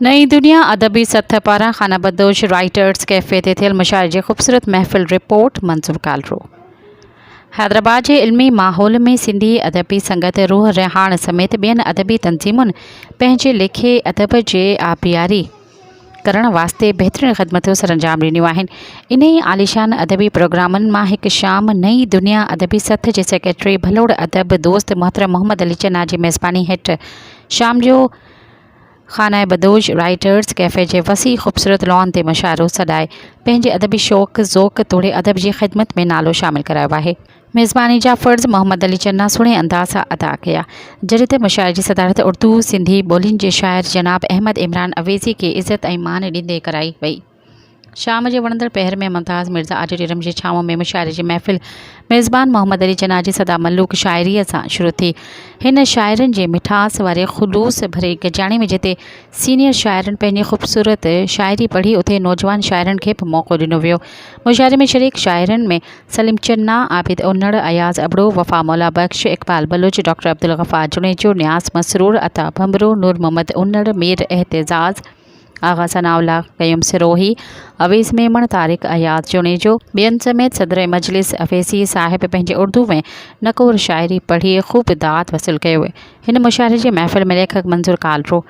नई दुनिया अदबी सतह पारां खाना बदोश राइटर्स कैफ़े ते थियल मुशाइरे जी ख़ूबसूरत महफ़िल रिपोर्ट मंसूर कालरो। हैदराबाद के इल्मी माहौल में सिंधी अदबी संगत रूह रिहान समेत ॿियनि अदबी तंज़ीमुनि पंहिंजे लिखे अदब जे आबियारी करण वास्ते बहितरीन ख़िदमतूं सरंजाम ॾिनियूं आहिनि। इन्ही आलिशान अदबी प्रोग्रामनि मां हिकु शाम नई दुनिया अदबी सथ जे सेक्रेटरी भलोड़ अदब दोस्त मोहतरम मोहम्मद अली चन्ना जी मेज़बानी हेठि शाम जो खाना बदोश राइटर्स कैफ़े जे वसी ख़ूबसूरत लॉन ते मुशाइरो सॾाए पंहिंजे अदबी शौक़ ज़ौक़ तोड़े अदब जी ख़िदमत में नालो शामिल करायो आहे। मेज़बानी जा फ़र्ज़ मोहम्मद अली चन्ना सुहिणे अंदाज़ सां अदा कया, जॾहिं त मुशाइरे जी सदारत उर्दू सिंधी ॿोलियुनि जे शाइर जनाब अहमद इमरान अवेज़ी खे इज़त ऐं मान ॾींदे कराई वई। शाम जे वणंदड़ पहर में मुमताज़ मिर्ज़ा ऑडिटोरियम जी छांव में मुशाइरे जी महफ़िल मेज़बान मोहम्मद अली चन्ना जी सदा मलूक शाइरीअ सां शुरू थी। हिन शाइरनि जे मिठास वारे ख़ुलूस भरे गजाणी में जिते सीनियर शाइरनि पंहिंजी ख़ूबसूरत शाइरी पढ़ी, उते नौजवान शाइरनि खे बि मौक़ो ॾिनो वियो। मुशाइरे में शरीक शाइरनि में सलीम चन्ना, आबिद उन्नड़, अयाज़ अबड़ो, वफ़ा मौला बख्श, इक़बाल बलूच, डॉक्टर अब्दुल गफ़ार जुनेजो, न्यास मसरूर, अता भंबरो, नूर मोहम्मद उन्नड़, मीर एहतजाज़, आगा सनाउल्लाह, क़य्यूम सिरोही, अवीज़ मेमण, तारिक अयाज़ जुनेजो, ॿियनि समेत सदर मजलिस अवेज़ी साहिब पंहिंजे उर्दू में नक़ूर शाइरी पढ़ी ख़ूब दात वसूल कयो। हिन मुशाइरे जी महफ़िल में लेखक मंसूर कालरो,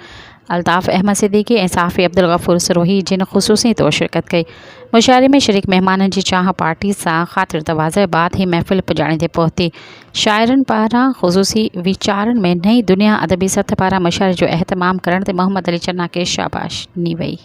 अल्ताफ़ अहमद सिद्दीकी ऐं साफ़ी अब्दुल गफ़ूर सिरोही जिन ख़ुसूसी तौर शिरकत कई। मुशाइरे में शरीक महिमाननि जी चाह पार्टी सां ख़ातिर तवाज़ बाद ही महफ़िल पुॼाणे ते पहुती। शाइरनि पारां ख़ुसूसी वीचारनि में नई दुनिया अदबी सथ पारां मुशाइरे जो एहतमाम करण ते मोहम्मद अली चन्ना खे शाबाश ॾिनी वई।